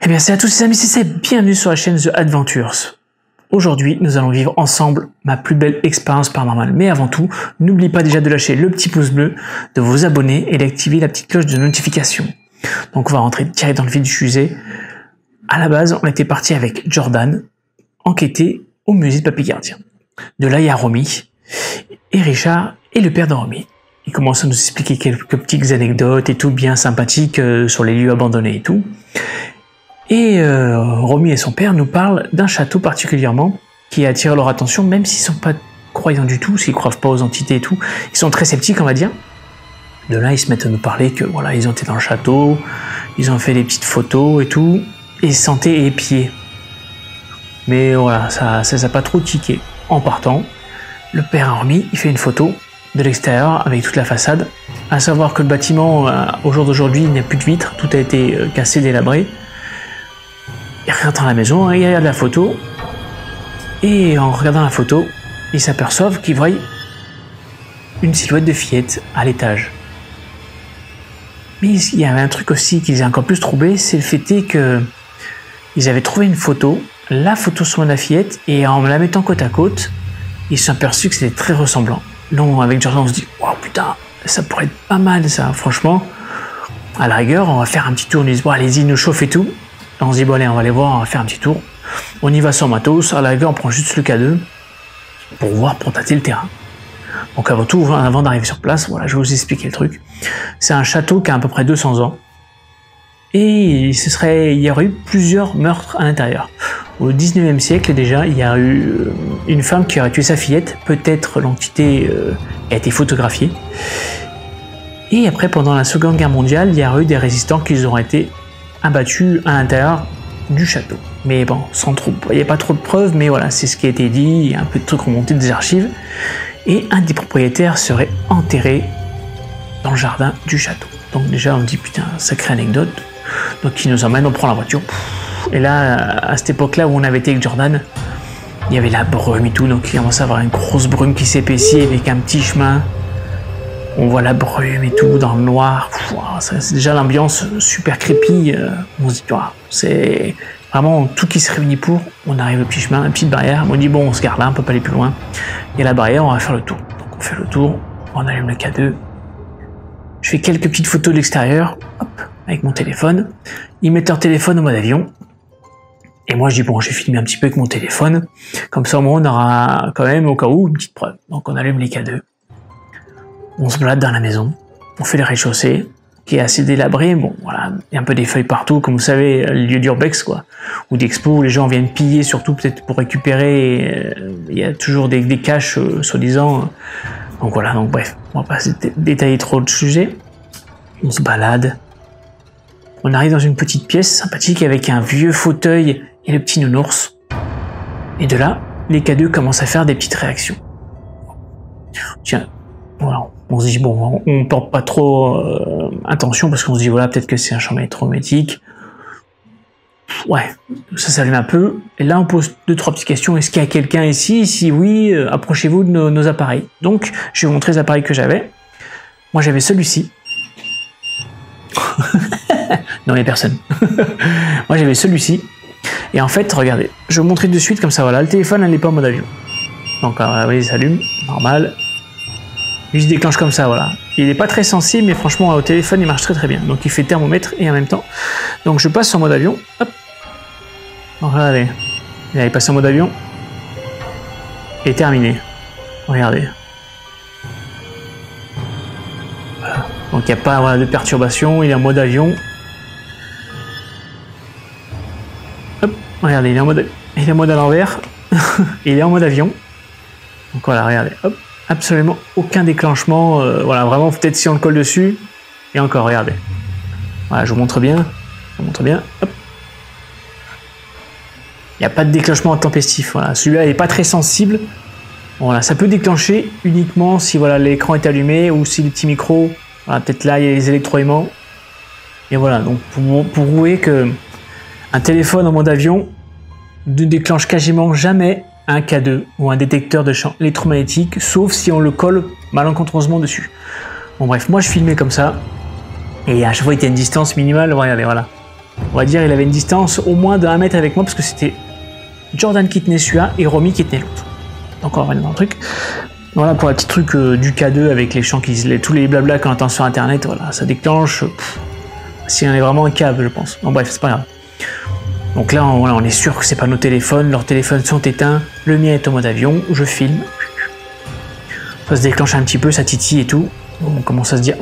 Eh bien, salut à tous les amis, c'est Seb, bienvenue sur la chaîne The Adventures. Aujourd'hui, nous allons vivre ensemble ma plus belle expérience paranormale. Mais avant tout, n'oublie pas déjà de lâcher le petit pouce bleu, de vous abonner et d'activer la petite cloche de notification. Donc on va rentrer direct dans le vif du sujet. À la base, on était parti avec Jordan, enquêter au musée de Papy Gardien. De là, il y a Romy et Richard et le père de Romy. Ils commencent à nous expliquer quelques petites anecdotes et tout bien sympathiques sur les lieux abandonnés et tout. Et Romy et son père nous parlent d'un château particulièrement qui a attiré leur attention, même s'ils sont pas croyants du tout, s'ils croient pas aux entités et tout. Ils sont très sceptiques, on va dire. De là, ils se mettent à nous parler que voilà, ils ont été dans le château, ils ont fait des petites photos et tout, et ils se sentaient épiés. Mais voilà, ça a pas trop tiqué. En partant, le père Romy, il fait une photo de l'extérieur avec toute la façade. À savoir que le bâtiment, au jour d'aujourd'hui, il n'y a plus de vitres, tout a été cassé, délabré. Il rentre dans la maison, il regarde la photo, et en regardant la photo, ils s'aperçoivent qu'ils voient une silhouette de fillette à l'étage. Mais il y avait un truc aussi qui les a encore plus troublés, c'est le fait que ils avaient trouvé une photo, la photo sur la fillette, et en la mettant côte à côte, ils se sont aperçus que c'était très ressemblant. Donc avec Jordan, on se dit, wow putain, ça pourrait être pas mal ça, franchement. À la rigueur, on va faire un petit tour, on dit, bon allez-y, nous chauffe et tout. On se dit, bon allez, on va aller voir, on va faire un petit tour. On y va sans matos, à la rigueur, on prend juste le K2 pour tâter le terrain. Donc avant tout, avant d'arriver sur place, voilà, je vais vous expliquer le truc. C'est un château qui a à peu près 200 ans. Et il y aurait eu plusieurs meurtres à l'intérieur. Au 19e siècle déjà, il y a eu une femme qui aurait tué sa fillette, peut-être l'entité a été photographiée. Et après, pendant la Seconde Guerre mondiale, il y a eu des résistants qui auraient été abattus à l'intérieur du château. Mais bon, sans trop, il n'y a pas trop de preuves, mais voilà, c'est ce qui a été dit, il y a un peu de trucs remontés des archives. Et un des propriétaires serait enterré dans le jardin du château. Donc déjà, on dit, putain, sacrée anecdote. Donc il nous emmène, on prend la voiture. Et là, à cette époque-là où on avait été avec Jordan, il y avait la brume et tout, donc il commence à avoir une grosse brume qui s'épaissit avec un petit chemin. On voit la brume et tout dans le noir. C'est déjà l'ambiance super creepy. On se dit, c'est vraiment tout qui se réunit pour. On arrive au petit chemin, une petite barrière. On dit, bon, on se garde là, on peut pas aller plus loin. Il y a la barrière, on va faire le tour. Donc on fait le tour, on allume le K2. Je fais quelques petites photos de l'extérieur, hop, avec mon téléphone. Ils mettent leur téléphone au mode avion. Et moi, je dis, bon, je vais filmer un petit peu avec mon téléphone. Comme ça, au moins, on aura quand même, au cas où, une petite preuve. Donc on allume les K2. On se balade dans la maison, on fait le rez-de-chaussée, qui est assez délabré. Bon, voilà, il y a un peu des feuilles partout, comme vous savez, le lieu d'urbex, quoi, ou d'expo, où les gens viennent piller, surtout peut-être pour récupérer. Il y a toujours des caches, soi-disant. Donc voilà, donc bref, on va pas détailler trop le sujet. On se balade. On arrive dans une petite pièce sympathique avec un vieux fauteuil et le petit nounours. Et de là, les K2 commencent à faire des petites réactions. Tiens, voilà. On se dit, bon, on porte pas trop attention parce qu'on se dit, voilà, peut-être que c'est un champ électromagnétique. Ouais, ça s'allume un peu. Et là, on pose 2-3 petites questions. Est-ce qu'il y a quelqu'un ici? Si oui, approchez-vous de nos appareils. Donc, je vais vous montrer les appareils que j'avais. Moi, j'avais celui-ci. Non, il n'y a personne. Moi, j'avais celui-ci. Et en fait, regardez, je vais vous montrer de suite comme ça. Voilà, le téléphone, elle n'est pas en mode avion. Donc, il s'allume, normal. Il se déclenche comme ça, voilà. Il n'est pas très sensible, mais franchement, au téléphone, il marche très très bien. Donc il fait thermomètre et en même temps. Donc je passe en mode avion. Hop. Donc regardez. Il est passé en mode avion. Et terminé. Regardez. Voilà. Donc il n'y a pas de perturbation. Il est en mode avion. Hop. Regardez, il est en mode à l'envers. Il est en mode avion. Donc voilà, regardez. Hop. Absolument aucun déclenchement, voilà, vraiment peut-être si on le colle dessus, et encore, regardez. Voilà, je vous montre bien, hop. Il n'y a pas de déclenchement intempestif, voilà, celui-là n'est pas très sensible, voilà, ça peut déclencher uniquement si voilà l'écran est allumé, ou si le petit micro, voilà, peut-être là il y a les électroaimants, et voilà, donc pour prouver que un téléphone en mode avion ne déclenche quasiment jamais un K2 ou un détecteur de champ électromagnétique, sauf si on le colle malencontreusement dessus. Bon bref, moi je filmais comme ça, et à chaque fois il y a une distance minimale, regardez, voilà. On va dire il avait une distance au moins de 1 mètre avec moi parce que c'était Jordan qui tenait celui-là et Romy qui tenait l'autre. Donc on va revenir dans le truc. Voilà pour un petit truc du K2 avec les chants tous les blabla qu'on entend sur internet, voilà, ça déclenche. Si on est vraiment un câble, je pense. Bon bref, c'est pas grave. Donc là, voilà, on est sûr que c'est pas nos téléphones, leurs téléphones sont éteints, le mien est en mode avion, je filme. Ça se déclenche un petit peu, ça titille et tout. On commence à se dire,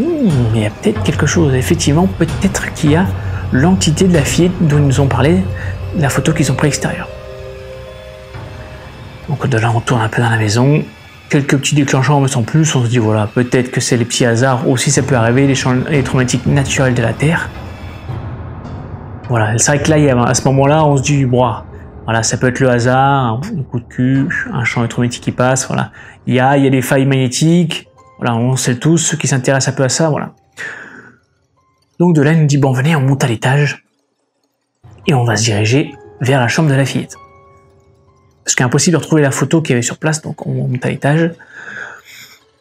il y a peut-être quelque chose. Effectivement, peut-être qu'il y a l'entité de la fillette dont ils nous ont parlé, la photo qu'ils ont prise extérieure. Donc de là, on tourne un peu dans la maison. Quelques petits déclencheurs, mais sans plus. On se dit, voilà, peut-être que c'est les petits hasards. Aussi, ça peut arriver, les champs électromagnétiques naturels de la Terre. Voilà, c'est vrai que là, à ce moment-là, on se dit, voilà, ça peut être le hasard, un coup de cul, un champ électromagnétique qui passe, voilà. Il y a des failles magnétiques, voilà, on sait tous, ceux qui s'intéressent un peu à ça, voilà. Donc de là, il nous dit, bon, venez, on monte à l'étage, et on va se diriger vers la chambre de la fillette. Parce qu'il est impossible de retrouver la photo qu'il y avait sur place, donc on monte à l'étage,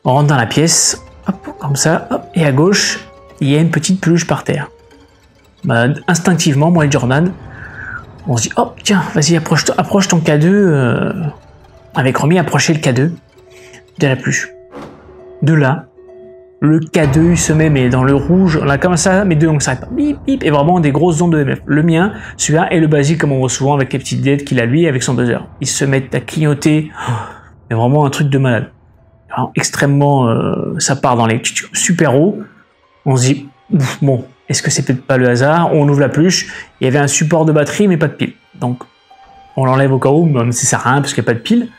on rentre dans la pièce, hop, comme ça, hop, et à gauche, il y a une petite peluche par terre. Bah, instinctivement, moi et Jordan, on se dit, hop, tiens, vas-y, approche ton K2, avec Romy, approchez le K2 de la peluche. De là, le K2 il se met mais dans le rouge, là comme ça, mais deux on ne s'arrête pas, bip bip, et vraiment des grosses ondes de EMF. Le mien, celui-là, et le basique comme on voit souvent avec les petites LED qu'il a lui avec son buzzer. Ils se mettent à clignoter, mais vraiment un truc de malade. Alors, extrêmement, ça part dans les super hauts. On se dit, bon, est-ce que c'est peut-être pas le hasard? On ouvre la peluche, il y avait un support de batterie mais pas de pile. Donc on l'enlève au cas où, même si ça sert à rien parce qu'il n'y a pas de pile.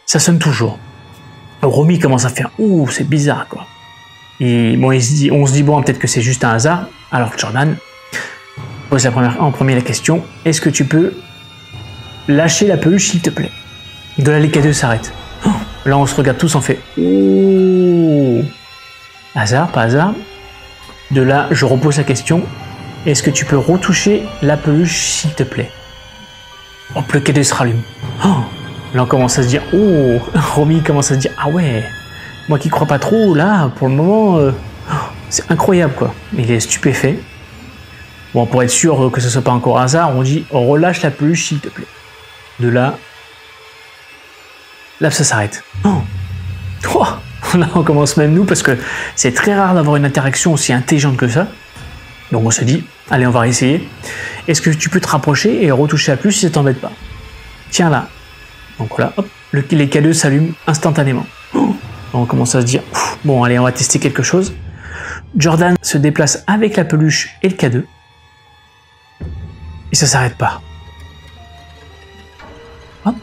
Ça sonne toujours. Romy commence à faire, ouh, c'est bizarre quoi. Et bon, on se dit, bon, peut-être que c'est juste un hasard. Alors Jordan pose en premier la question, est-ce que tu peux lâcher la peluche s'il te plaît? De là, les K2 s'arrêtent. Oh, là, on se regarde tous, on fait, ouh, hasard, pas hasard. De là, je repose la question, est-ce que tu peux retoucher la peluche s'il te plaît? Hop, le K2 se rallume. Oh, là, on commence à se dire, oh, Romy commence à se dire, ah ouais, moi qui crois pas trop, là, pour le moment, c'est incroyable, quoi. Il est stupéfait. Bon, pour être sûr que ce soit pas encore un hasard, on dit, relâche la peluche, s'il te plaît. De là, ça s'arrête. Oh. Oh. Là, on commence même nous, parce que c'est très rare d'avoir une interaction aussi intelligente que ça. Donc on se dit, allez, on va essayer. Est-ce que tu peux te rapprocher et retoucher la peluche si ça t'embête pas? Tiens là. Donc là, hop, les K2 s'allument instantanément. Oh. On commence à se dire, bon allez, on va tester quelque chose. Jordan se déplace avec la peluche et le K2. Et ça s'arrête pas. Hop,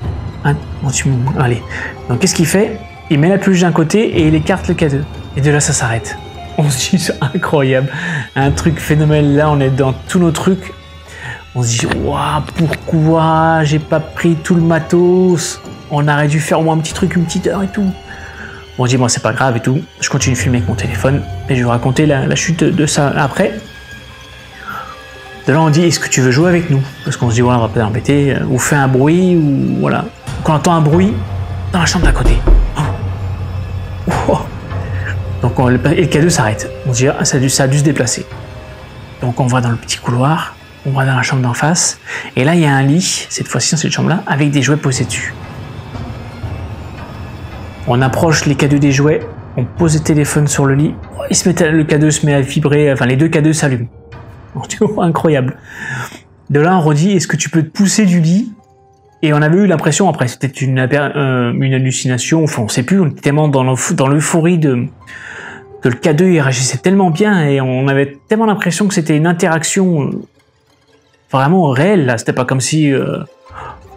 allez. Donc qu'est-ce qu'il fait? Il met la peluche d'un côté et il écarte le K2. Et de là, ça s'arrête. On se dit, c'est incroyable. Un truc phénoménal. Là, on est dans tous nos trucs. On se dit, waouh, pourquoi j'ai pas pris tout le matos? On aurait dû faire au moins un petit truc, une petite heure et tout. On dit, bon, c'est pas grave et tout. Je continue de filmer avec mon téléphone. Et je vais vous raconter la chute de ça après. De là, on dit, est-ce que tu veux jouer avec nous? Parce qu'on se dit, voilà, on va pas l'embêter. Ou fait un bruit, ou voilà. Quand on entend un bruit dans la chambre d'à côté. Oh. Donc le K2 s'arrête. On dit, ah, ça a dû se déplacer. Donc on va dans le petit couloir. On va dans la chambre d'en face. Et là, il y a un lit, cette fois-ci dans cette chambre-là, avec des jouets posés dessus. On approche les K2 des jouets. On pose le téléphone sur le lit. Le K2 se met à vibrer. Enfin, les deux K2 s'allument. Incroyable. De là, on redit, est-ce que tu peux te pousser du lit? Et on avait eu l'impression, après, c'était une hallucination, enfin, on sait plus, on était tellement dans l'euphorie que le K2 il réagissait tellement bien, et on avait tellement l'impression que c'était une interaction vraiment réelle, là. C'était pas comme si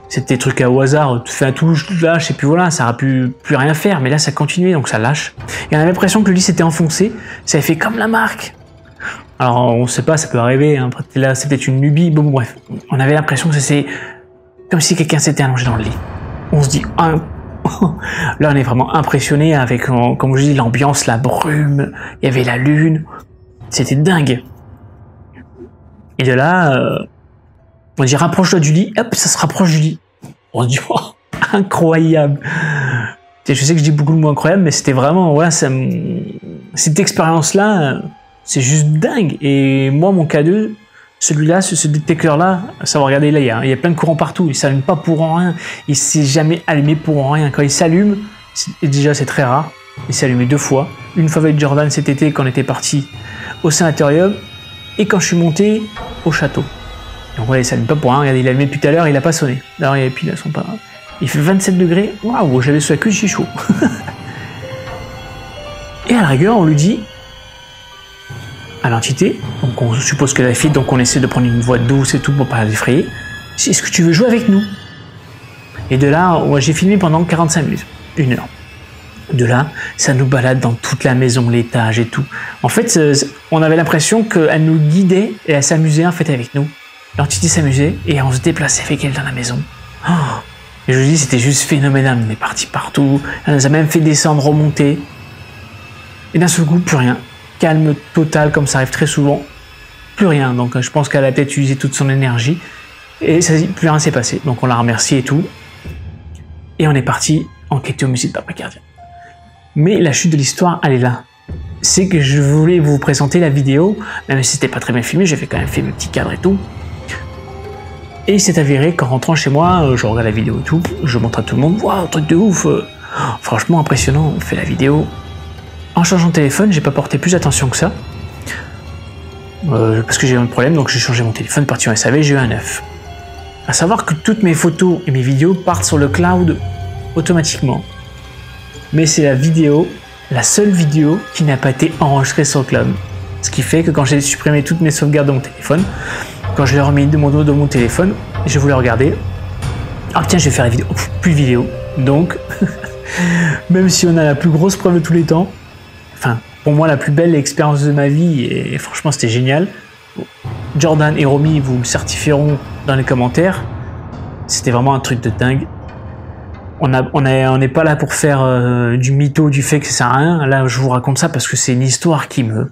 c'était des trucs au hasard, tu fais un touche, lâche, et puis voilà, ça aurait pu plus rien faire, mais là, ça continuait, donc ça lâche. Et on avait l'impression que le lit s'était enfoncé, ça avait fait comme la marque. Alors, on sait pas, ça peut arriver, hein. Là, c'est peut-être une lubie, bon, bref. On avait l'impression que c'est comme si quelqu'un s'était allongé dans le lit. On se dit, là on est vraiment impressionné avec, comme je dis, l'ambiance, la brume, il y avait la lune, c'était dingue. Et de là, on dit rapproche-toi du lit, hop, ça se rapproche du lit. On se dit, oh, incroyable. Et je sais que je dis beaucoup de mots incroyables, mais c'était vraiment, voilà, cette expérience-là, c'est juste dingue. Et moi, mon K2 celui-là, ce détecteur-là, ça va regarder là, il y a plein de courants partout, il s'allume pas pour rien, il s'est jamais allumé pour rien. Quand il s'allume, déjà c'est très rare, il s'est allumé 2 fois. Une fois avec Jordan cet été quand on était parti au sanatorium et quand je suis monté au château. Donc voilà, il s'allume pas pour rien, regardez, il a allumé depuis tout à l'heure, il a pas sonné. D'ailleurs, les piles elles sont pas... Il fait 27 degrés, waouh, j'avais sous la cuisse, j'ai chaud. Et à la rigueur, on lui dit à l'entité, donc on suppose que la fille, donc on essaie de prendre une voix douce et tout pour pas l'effrayer. Est-ce que tu veux jouer avec nous? Et de là, j'ai filmé pendant 45 minutes, 1 heure. De là, ça nous balade dans toute la maison, l'étage et tout. En fait, on avait l'impression qu'elle nous guidait et elle s'amusait en fait avec nous. L'entité s'amusait et on se déplaçait avec elle dans la maison. Oh, et je vous dis, c'était juste phénoménal. On est parti partout. Elle nous a même fait descendre, remonter. Et d'un seul coup, plus rien. Calme total, comme ça arrive très souvent. Plus rien. Donc je pense qu'elle a peut-être utilisé toute son énergie. Et ça, plus rien s'est passé. Donc on l'a remercié et tout. Et on est parti enquêter au musée de Papa Gardien. Mais la chute de l'histoire, elle est là. C'est que je voulais vous présenter la vidéo, même si c'était pas très bien filmé, j'ai quand même fait mes petits cadres et tout. Et il s'est avéré qu'en rentrant chez moi, je regarde la vidéo et tout, je montre à tout le monde, waouh, truc de ouf, franchement impressionnant, on fait la vidéo. En changeant de téléphone, j'ai pas porté plus attention que ça, parce que j'ai eu un problème, donc j'ai changé mon téléphone, parti en SAV, j'ai eu un 9. À savoir que toutes mes photos et mes vidéos partent sur le cloud automatiquement. Mais c'est la vidéo, la seule vidéo qui n'a pas été enregistrée sur le cloud. Ce qui fait que quand j'ai supprimé toutes mes sauvegardes de mon téléphone, quand je l'ai remis de mon téléphone, je voulais regarder. Ah tiens, je vais faire la vidéo. Plus de vidéo. Donc, même si on a la plus grosse preuve de tous les temps, enfin, pour moi, la plus belle expérience de ma vie, et franchement, c'était génial. Jordan et Romy vous le certifieront dans les commentaires. C'était vraiment un truc de dingue. On n'est pas là pour faire du mytho, du fait que ça sert à rien. Là, je vous raconte ça parce que c'est une histoire qui me...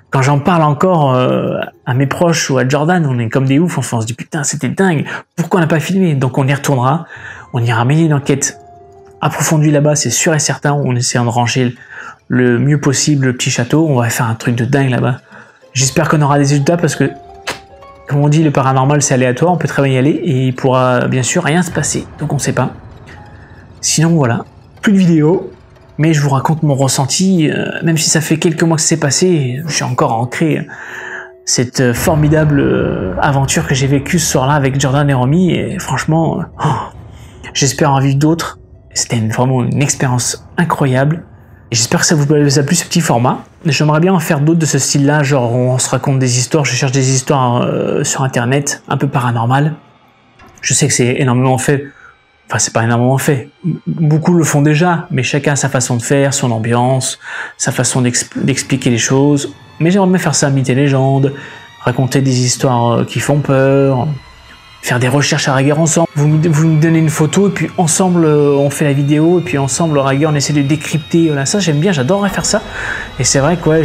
Quand j'en parle encore à mes proches ou à Jordan, on est comme des oufs. Enfin, on se dit putain, c'était dingue. Pourquoi on n'a pas filmé? Donc on y retournera. On ira mener une enquête approfondie là-bas, c'est sûr et certain. On essaiera de ranger le mieux possible le petit château. On va faire un truc de dingue là-bas. J'espère qu'on aura des résultats parce que, comme on dit, le paranormal c'est aléatoire. On peut très bien y aller et il pourra bien sûr rien se passer. Donc on ne sait pas. Sinon voilà, plus de vidéos, mais je vous raconte mon ressenti, même si ça fait quelques mois que c'est passé, je suis encore ancré cette formidable aventure que j'ai vécue ce soir-là avec Jordan et Romy, et franchement, j'espère en vivre d'autres. C'était vraiment une expérience incroyable, et j'espère que ça vous a plu ce petit format. J'aimerais bien en faire d'autres de ce style-là, genre on se raconte des histoires, je cherche des histoires sur internet, un peu paranormales. Je sais que c'est énormément fait. Enfin, c'est pas énormément fait. Beaucoup le font déjà, mais chacun a sa façon de faire, son ambiance, sa façon d'expliquer les choses. Mais j'aimerais bien faire ça, mythes et légendes, raconter des histoires qui font peur, faire des recherches à rigueur ensemble. Vous me donnez une photo, et puis ensemble, on fait la vidéo, et puis ensemble, à rigueur, on essaie de décrypter. Voilà, ça, j'aime bien, j'adorerais faire ça. Et c'est vrai que, ouais,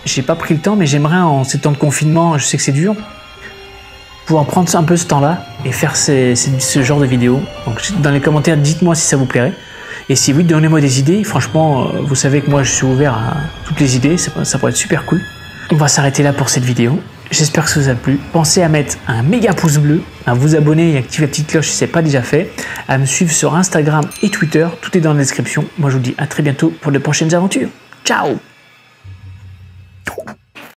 j'ai pas pris le temps, mais j'aimerais, en ces temps de confinement, je sais que c'est dur, pouvoir prendre un peu ce temps-là et faire ce genre de vidéos. Donc dans les commentaires, dites-moi si ça vous plairait. Et si oui, donnez-moi des idées. Franchement, vous savez que moi, je suis ouvert à toutes les idées. Ça pourrait être super cool. On va s'arrêter là pour cette vidéo. J'espère que ça vous a plu. Pensez à mettre un méga pouce bleu, à vous abonner et activer la petite cloche si ce n'est pas déjà fait, à me suivre sur Instagram et Twitter. Tout est dans la description. Moi, je vous dis à très bientôt pour de prochaines aventures. Ciao!